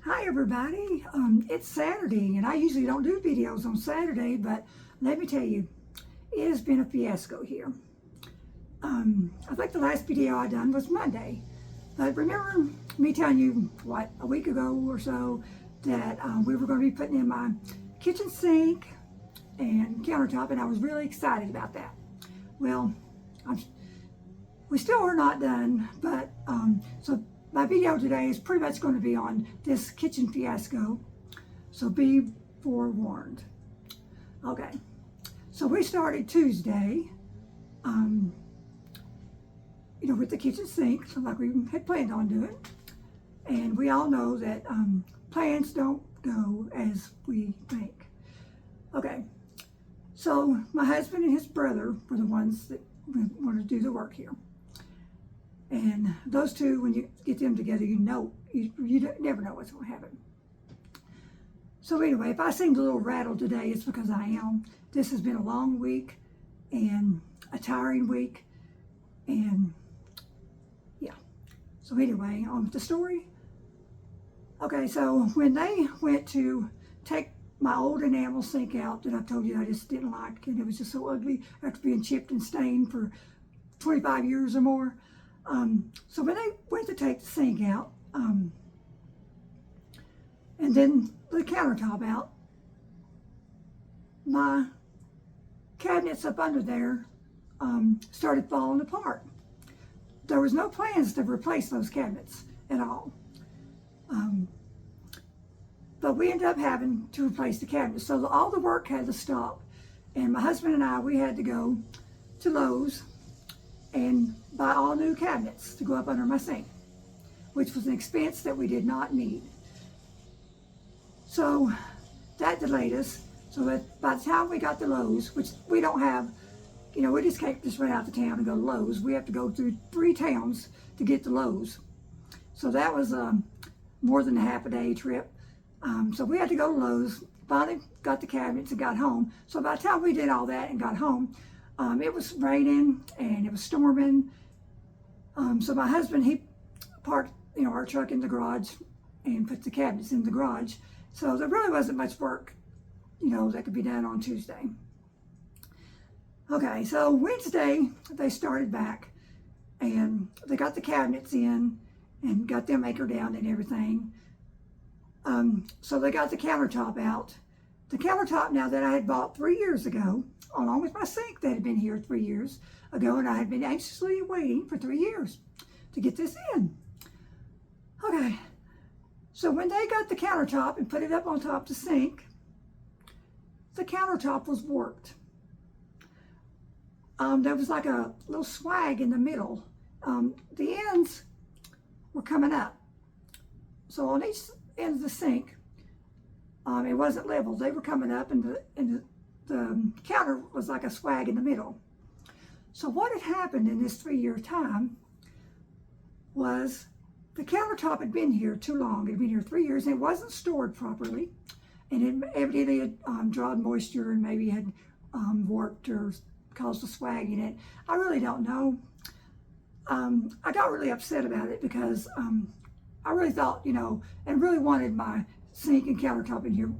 Hi everybody, it's Saturday and I usually don't do videos on Saturday, but let me tell you, it has been a fiasco here. I think the last video I done was Monday, but remember me telling you, what, a week ago or so, that we were going to be putting in my kitchen sink and countertop, and I was really excited about that. Well, we still are not done, but so my video today is pretty much going to be on this kitchen fiasco, so be forewarned. Okay, so we started Tuesday, with the kitchen sink, so like we had planned on doing, and we all know that plans don't go as we think. Okay, so my husband and his brother were the ones that wanted to do the work here. And those two, when you get them together, you never know what's going to happen. So anyway, if I seemed a little rattled today, it's because I am. This has been a long week and a tiring week. And yeah. So anyway, on with the story. Okay, so when they went to take my old enamel sink out that I told you I just didn't like, and it was just so ugly after being chipped and stained for 25 years or more. So when they went to take the sink out, and then the countertop out, my cabinets up under there started falling apart. There was no plans to replace those cabinets at all. But we ended up having to replace the cabinets. So all the work had to stop. And my husband and I, we had to go to Lowe's and buy all new cabinets to go up under my sink, which was an expense that we did not need. So that delayed us. So that by the time we got to Lowe's, which we don't have, we just can't just run out to town and go to Lowe's. We have to go through 3 towns to get to Lowe's. So that was more than a half a day trip. So we had to go to Lowe's, finally got the cabinets and got home. So by the time we did all that and got home, it was raining and it was storming. So my husband, he parked, our truck in the garage and put the cabinets in the garage. So there really wasn't much work, that could be done on Tuesday. Okay, so Wednesday they started back and they got the cabinets in and got them anchored down and everything. So they got the countertop out. The countertop now that I had bought 3 years ago, along with my sink that had been here 3 years ago, and I had been anxiously waiting for 3 years to get this in. Okay, so when they got the countertop and put it up on top of the sink, the countertop was warped. There was like a little swag in the middle. The ends were coming up. So on each end of the sink, it wasn't level. They were coming up, and the counter was like a swag in the middle. So what had happened in this 3-year time was the countertop had been here too long. It had been here 3 years, and it wasn't stored properly. And it evidently had drawn moisture and maybe had warped or caused a swag in it. I really don't know. I got really upset about it because I really thought, and really wanted my sink and countertop in here,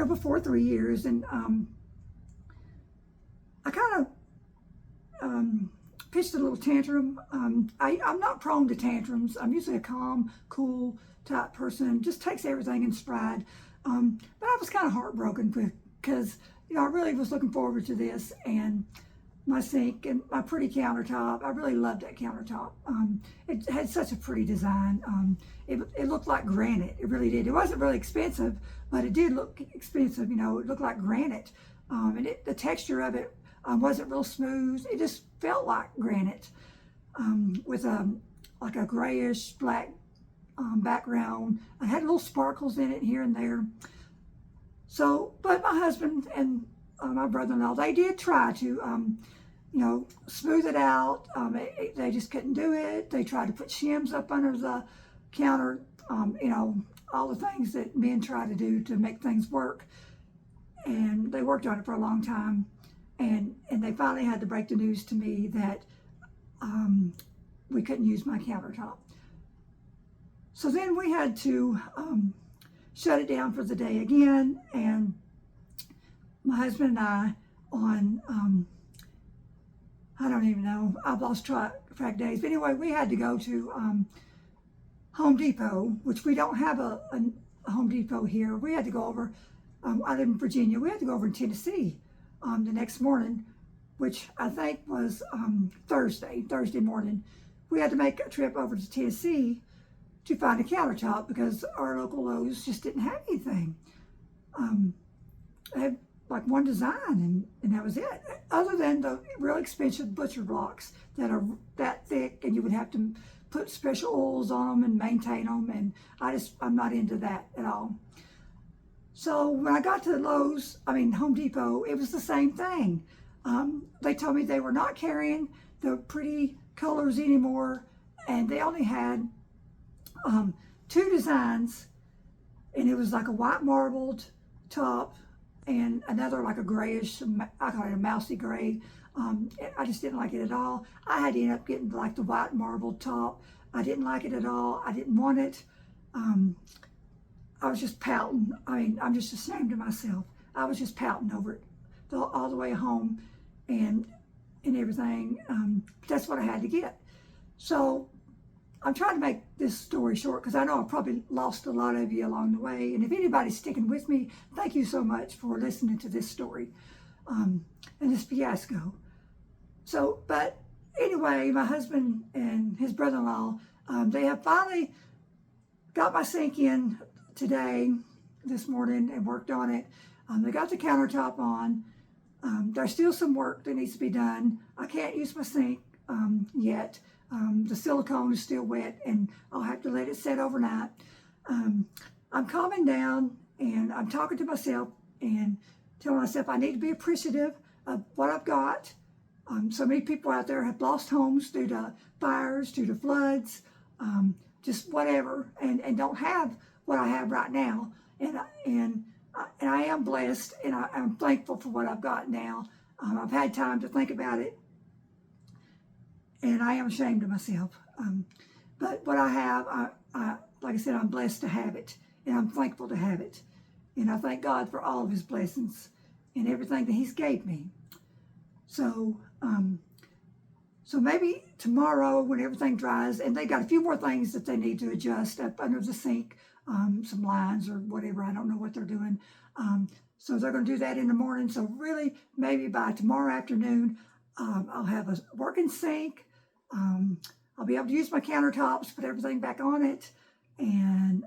before 3 years. And I kind of pitched a little tantrum. I'm not prone to tantrums. I'm usually a calm, cool type person, just takes everything in stride. But I was kind of heartbroken because, I really was looking forward to this, and my sink and my pretty countertop. I really loved that countertop. It had such a pretty design. It looked like granite. It really did. It wasn't really expensive, but it did look expensive. It looked like granite. And the texture of it wasn't real smooth. It just felt like granite with like a grayish black background. I had little sparkles in it here and there. So, but my husband and my brother-in-law, they did try to, smooth it out. They just couldn't do it. They tried to put shims up under the counter, all the things that men try to do to make things work. And they worked on it for a long time. And they finally had to break the news to me that we couldn't use my countertop. So then we had to shut it down for the day again, and my husband and I on, I don't even know, I've lost track days, but anyway, we had to go to Home Depot, which we don't have a Home Depot here. We had to go over, I live in Virginia, we had to go over in Tennessee the next morning, which I think was Thursday morning. We had to make a trip over to Tennessee to find a countertop because our local Lowe's just didn't have anything. They had like one design and that was it. Other than the real expensive butcher blocks that are that thick and you would have to put special oils on them and maintain them, and I'm not into that at all. So when I got to Home Depot, it was the same thing. They told me they were not carrying the pretty colors anymore, and they only had 2 designs, and it was like a white marbled top and another like a grayish, I call it a mousy gray. I just didn't like it at all. I had to end up getting like the white marbled top. I didn't like it at all. I didn't want it. I was just pouting. I'm just ashamed of myself. I was just pouting over it all the way home and everything. That's what I had to get. So I'm trying to make this story short because I know I probably lost a lot of you along the way. And if anybody's sticking with me, thank you so much for listening to this story and this fiasco. So, but anyway, my husband and his brother-in-law, they have finally got my sink in this morning and worked on it. They got the countertop on. There's still some work that needs to be done. I can't use my sink yet. The silicone is still wet and I'll have to let it set overnight. I'm calming down and I'm talking to myself and telling myself I need to be appreciative of what I've got. So many people out there have lost homes due to fires, due to floods, just whatever, and don't have what I have right now. And I am blessed, and I'm thankful for what I've got now. I've had time to think about it, and I am ashamed of myself. But what I have, like I said, I'm blessed to have it, and I'm thankful to have it. And I thank God for all of his blessings and everything that he's gave me. So maybe tomorrow when everything dries, and they got a few more things that they need to adjust up under the sink, some lines or whatever, I don't know what they're doing. So they're going to do that in the morning. So really, maybe by tomorrow afternoon, I'll have a working sink. I'll be able to use my countertops, put everything back on it, and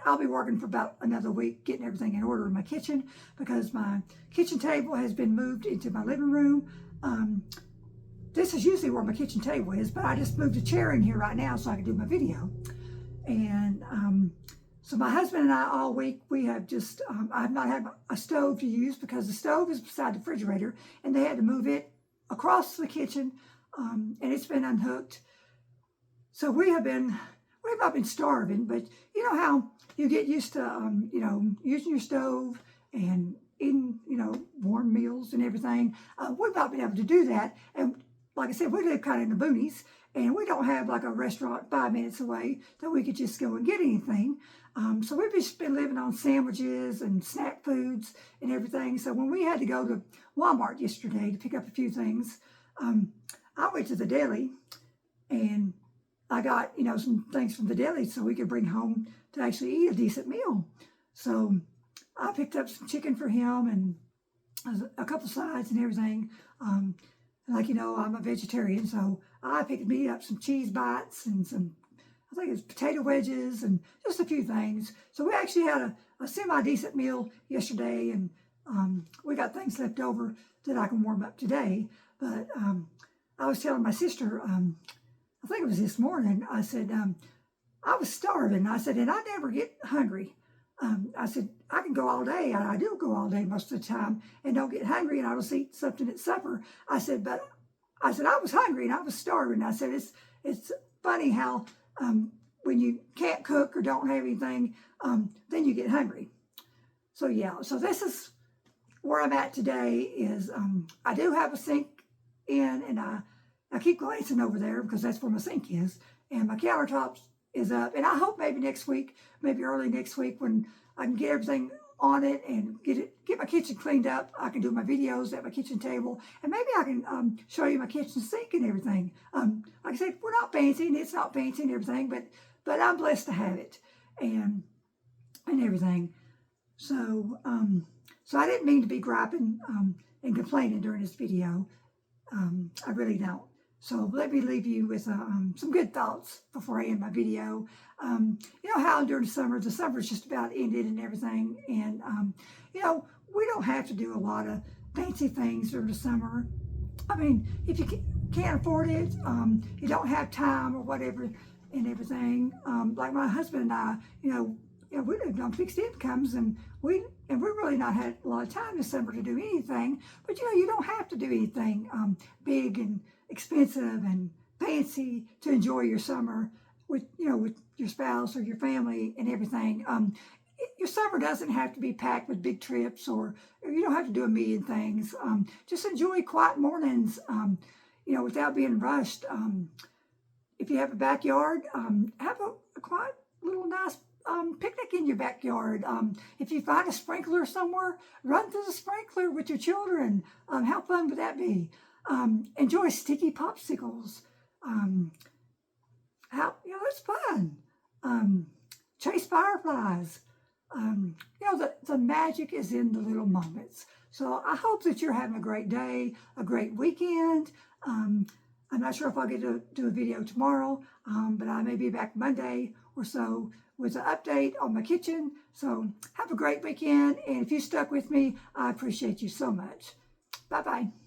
I'll be working for about another week getting everything in order in my kitchen because my kitchen table has been moved into my living room. This is usually where my kitchen table is, but I just moved a chair in here right now so I can do my video. And so my husband and I all week, we have just, I've not had a stove to use because the stove is beside the refrigerator and they had to move it across the kitchen and it's been unhooked. So we've not been starving, but you know how you get used to, using your stove and eating, warm meals and everything. We've not been able to do that. And like I said, we live kind of in the boonies and we don't have like a restaurant 5 minutes away that we could just go and get anything. So we've just been living on sandwiches and snack foods and everything. So when we had to go to Walmart yesterday to pick up a few things, I went to the deli and I got, some things from the deli so we could bring home to actually eat a decent meal. So I picked up some chicken for him and a couple sides and everything. I'm a vegetarian, so I picked me up some cheese bites and I think it was potato wedges and just a few things. So we actually had a semi-decent meal yesterday, and we got things left over that I can warm up today. But I was telling my sister, I think it was this morning, I said, I was starving. I said, and I never get hungry. I said, I can go all day, and I do go all day most of the time, and don't get hungry, and I will eat something at supper. I said, I was hungry, and I was starving. I said, it's funny how when you can't cook or don't have anything, then you get hungry. So yeah, so this is where I'm at today is I do have a sink in, and I keep glancing over there because that's where my sink is, and my countertops is up. And I hope maybe next week, maybe early next week, when I can get everything on it and get my kitchen cleaned up, I can do my videos at my kitchen table, and maybe I can show you my kitchen sink and everything. Like I said, we're not fancy, and it's not fancy and everything, but I'm blessed to have it and everything. So so I didn't mean to be griping and complaining during this video. I really don't. So let me leave you with some good thoughts before I end my video. You know how during the summer's just about ended and everything. And, you know, we don't have to do a lot of fancy things during the summer. I mean, if you can't afford it, you don't have time or whatever and everything. Like my husband and I, you know, we lived on fixed incomes, and we really not had a lot of time this summer to do anything. But you know, you don't have to do anything big and expensive and fancy to enjoy your summer with your spouse or your family and everything. Your summer doesn't have to be packed with big trips, or you don't have to do a million things. Just enjoy quiet mornings, without being rushed. If you have a backyard, have a quiet little nice picnic in your backyard. If you find a sprinkler somewhere, run through the sprinkler with your children. How fun would that be? Enjoy sticky popsicles. It's fun. Chase fireflies. The magic is in the little moments. So I hope that you're having a great day, a great weekend. I'm not sure if I'll get to do a video tomorrow, but I may be back Monday or so with an update on my kitchen. So have a great weekend. And if you stuck with me, I appreciate you so much. Bye-bye.